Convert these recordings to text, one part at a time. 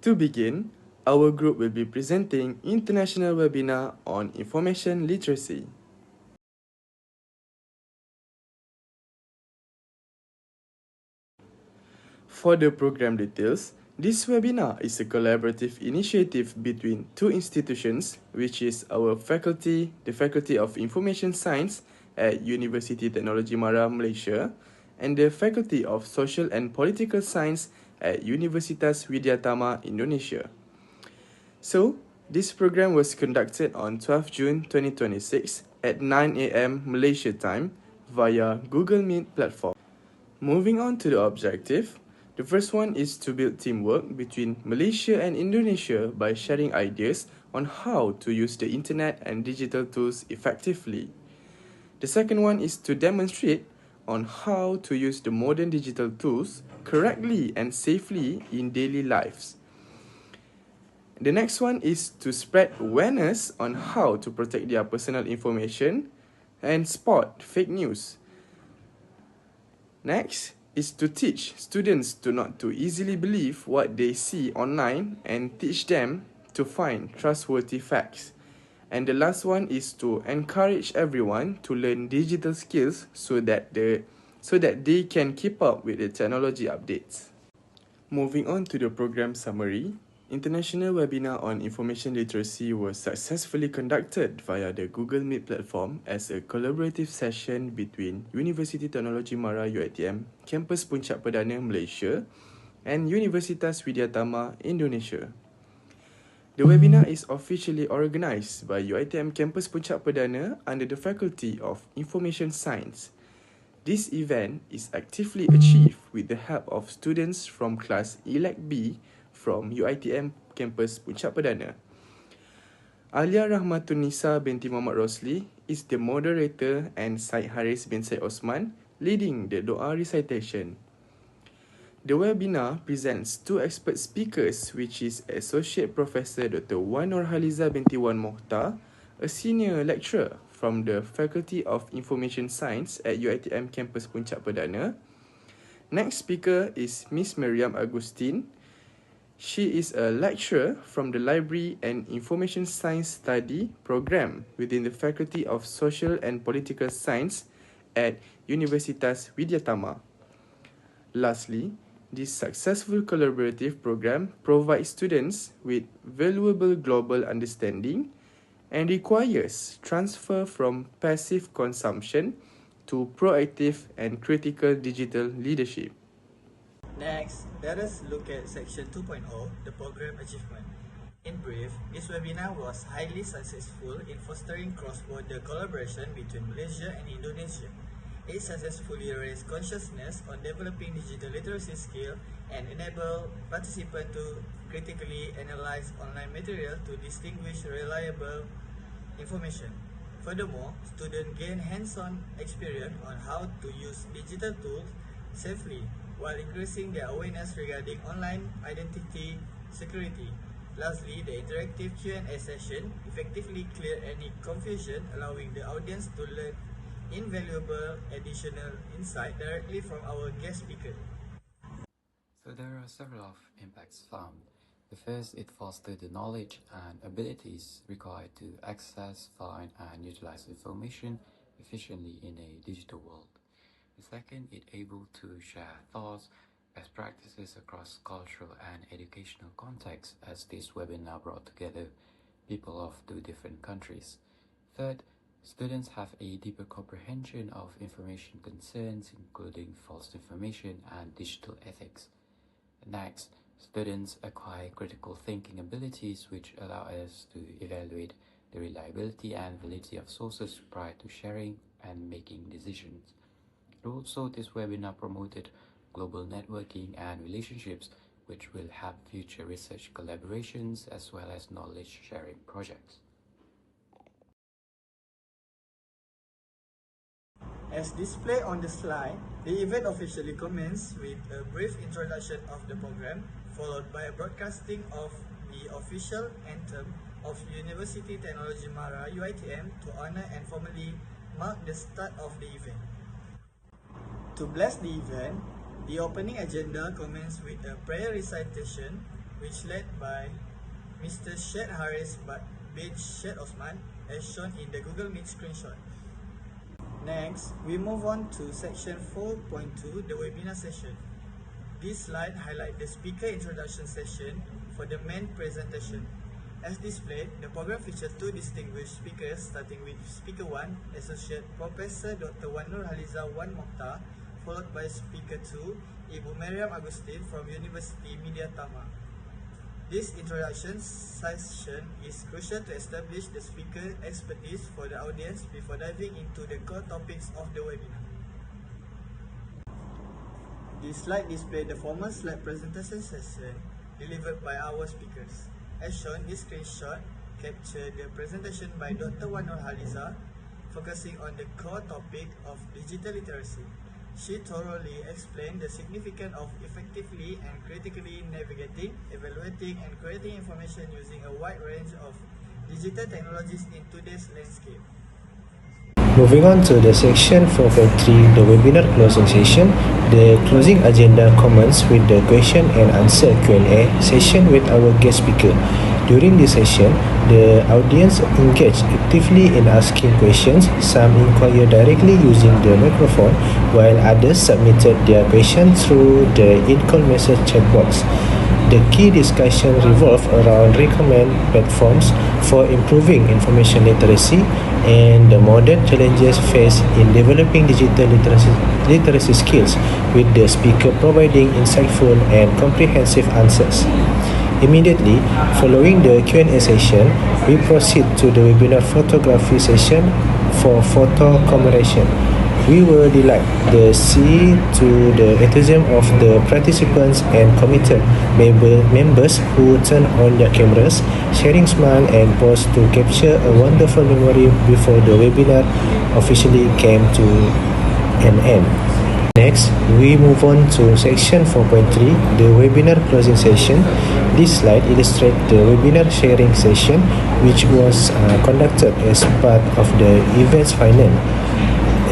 To begin, our group will be presenting international webinar on information literacy. For the program details, this webinar is a collaborative initiative between two institutions, which is our faculty, the Faculty of Information Science at University Technology Mara, Malaysia, and the Faculty of Social and Political Science at Universitas Widyatama, Indonesia. So, this program was conducted on 12 June 2026 at 9 a.m. Malaysia time via Google Meet platform. Moving on to the objective, the first one is to build teamwork between Malaysia and Indonesia by sharing ideas on how to use the internet and digital tools effectively. The second one is to demonstrate on how to use the modern digital tools correctly and safely in daily lives. The next one is to spread awareness on how to protect their personal information and spot fake news. Next is to teach students to not to easily believe what they see online and teach them to find trustworthy facts. And the last one is to encourage everyone to learn digital skills so that they can keep up with the technology updates. Moving on to the program summary, International Webinar on Information Literacy was successfully conducted via the Google Meet platform as a collaborative session between University Technology Mara UiTM, Kampus Puncak Perdana, Malaysia and Universitas Widyatama, Indonesia. The webinar is officially organised by UiTM Kampus Puncak Perdana under the Faculty of Information Science. This event is actively achieved with the help of students from class ELEK B from UiTM Campus Puncak Perdana. Alia Rahmatun-Nisa Binti Muhamad Rosli is the moderator and Syed Haris bin Syed Osman leading the doa recitation. The webinar presents two expert speakers, which is Associate Professor Dr. Wan Nur Haliza binti Wan Mokhtar, a senior lecturer from the Faculty of Information Science at UiTM Campus Puncak Perdana. Next speaker is Miss Miriam Agustin. She is a lecturer from the Library and Information Science Study program within the Faculty of Social and Political Science at Universitas Widyatama. Lastly, this successful collaborative program provides students with valuable global understanding and requires transfer from passive consumption to proactive and critical digital leadership. Next, let us look at section 2.0, the program achievement. In brief, this webinar was highly successful in fostering cross-border collaboration between Malaysia and Indonesia. It successfully raised consciousness on developing digital literacy skill and enabled participants to critically analyze online material to distinguish reliable information. Furthermore, students gain hands-on experience on how to use digital tools safely while increasing their awareness regarding online identity security. Lastly, the interactive Q&A session effectively cleared any confusion, allowing the audience to learn invaluable additional insight directly from our guest speaker. So there are several impacts found. The first, it fostered the knowledge and abilities required to access, find, and utilize information efficiently in a digital world. The second, it able to share thoughts, best practices across cultural and educational contexts, as this webinar brought together people of two different countries. Third, students have a deeper comprehension of information concerns, including false information and digital ethics. Next, students acquire critical thinking abilities, which allow us to evaluate the reliability and validity of sources prior to sharing and making decisions. Also, this webinar promoted global networking and relationships, which will help future research collaborations as well as knowledge sharing projects. As displayed on the slide, the event officially commenced with a brief introduction of the program, followed by a broadcasting of the official anthem of University Technology Mara UiTM to honor and formally mark the start of the event. To bless the event, the opening agenda commenced with a prayer recitation which led by Mr. Syed Haris bin Syed Othman, as shown in the Google Meet screenshot. Next, we move on to section 4.2, the webinar session. This slide highlights the speaker introduction session for the main presentation. As displayed, the program features two distinguished speakers, starting with Speaker 1, Associate Professor Dr. Haliza Mokhtar, followed by Speaker 2, Ibu Mariam Agustin from University Media Tama. This introduction session is crucial to establish the speaker expertise for the audience before diving into the core topics of the webinar. This slide displays the formal slide presentation session delivered by our speakers. As shown, this screenshot captures the presentation by Dr. Haliza, focusing on the core topic of digital literacy. She thoroughly explained the significance of effectively and critically navigating, evaluating, and creating information using a wide range of digital technologies in today's landscape. Moving on to the section 4.3, the webinar closing session. The closing agenda commences with the question and answer Q&A session with our guest speaker. During this session, the audience engaged actively in asking questions. Some inquired directly using the microphone, while others submitted their questions through the in-call message chat box. The key discussion revolved around recommended platforms for improving information literacy and the modern challenges faced in developing digital literacy skills, with the speaker providing insightful and comprehensive answers. Immediately following the Q&A session, we proceed to the webinar photography session for photo commemoration. We were delighted to see the enthusiasm of the participants and committed members who turned on their cameras, sharing smile and pose to capture a wonderful memory before the webinar officially came to an end. Next, we move on to section 4.3, the webinar closing session. This slide illustrates the webinar sharing session, which was conducted as part of the event's final.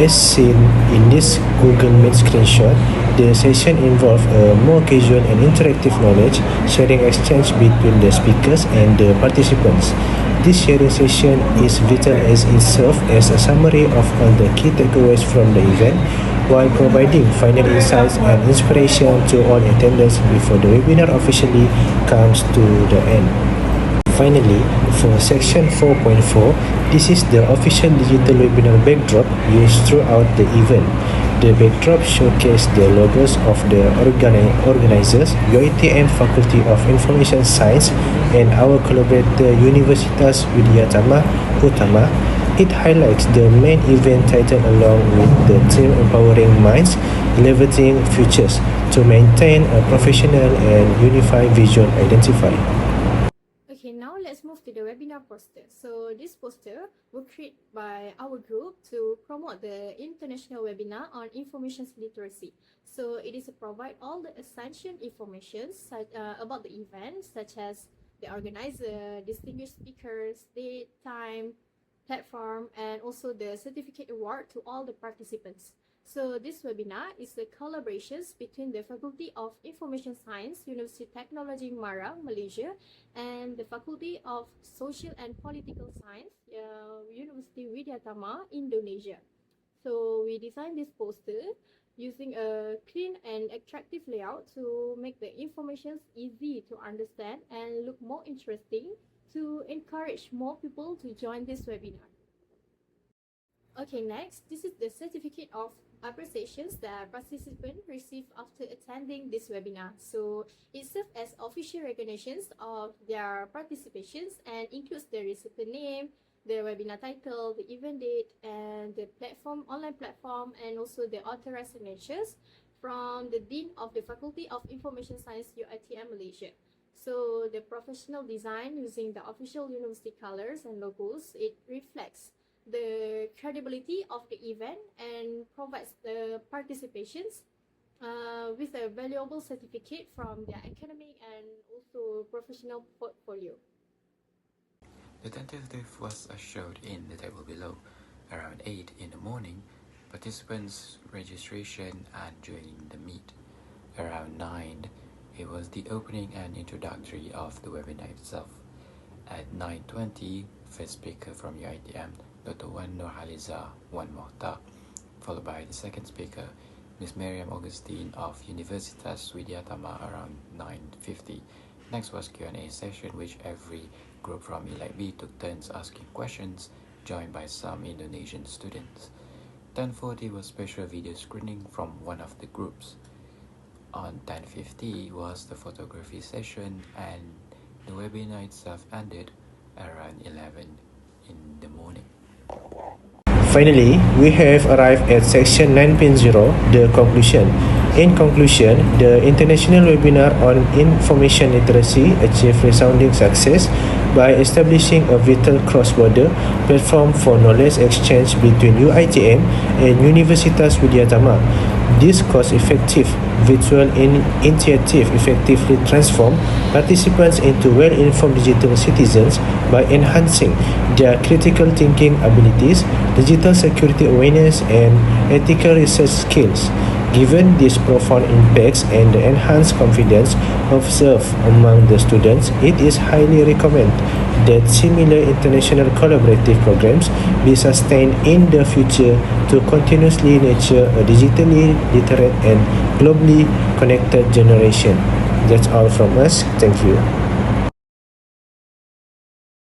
As seen in this Google Meet screenshot, the session involved a more casual and interactive knowledge sharing exchange between the speakers and the participants. This sharing session is vital as it serves as a summary of all the key takeaways from the event, while providing final insights and inspiration to all attendees before the webinar officially comes to the end. Finally, for section 4.4, this is the official digital webinar backdrop used throughout the event. The backdrop showcases the logos of the organizers, UiTM Faculty of Information Science, and our collaborator Universitas Widyatama Utama. It highlights the main event title along with the theme Empowering Minds, Elevating Futures, to maintain a professional and unified visual identity. Okay, now let's move to the webinar poster. So this poster was created by our group to promote the international webinar on information literacy. So it is to provide all the essential information about the event, such as the organizer, distinguished speakers, date, time, platform, and also the certificate award to all the participants. So this webinar is the collaborations between the Faculty of Information Science, University Technology Mara, Malaysia, and the Faculty of Social and Political Science, University Widyatama, Indonesia. So we designed this poster using a clean and attractive layout to make the information easy to understand and look more interesting to encourage more people to join this webinar. Okay, next, this is the certificate of appreciations that participants receive after attending this webinar. So it serves as official recognitions of their participations and includes the recipient name, the webinar title, the event date, and the platform, online platform, and also the authorized signatures from the Dean of the Faculty of Information Science, UiTM Malaysia. So the professional design using the official university colors and logos, it reflects the credibility of the event and provides the participations with a valuable certificate from their academic and also professional portfolio. The tentative was as shown in the table below. Around 8 in the morning, participants registration and joining the meet. Around 9, It was the opening and introductory of the webinar itself. At 9:20, first speaker from UITM, Dr. Wan Nur Haliza, Wan Mokhtar, followed by the second speaker, Ms. Miriam Augustine of Universitas Widyatama around 9:50. Next was Q&A session, which every group from ELEK B took turns asking questions, joined by some Indonesian students. 10:40 was special video screening from one of the groups. On 10:50 was the photography session, and the webinar itself ended around 11 in the morning. Finally, we have arrived at section 9.0, the conclusion. In conclusion, the international webinar on information literacy achieved resounding success by establishing a vital cross-border platform for knowledge exchange between UITM and Universitas Widyatama. This cost-effective virtual initiative effectively transformed participants into well-informed digital citizens by enhancing their critical thinking abilities, digital security awareness, and ethical research skills. Given these profound impacts and the enhanced confidence observed among the students, it is highly recommended that similar international collaborative programs be sustained in the future to continuously nurture a digitally literate and globally connected generation. That's all from us. Thank you.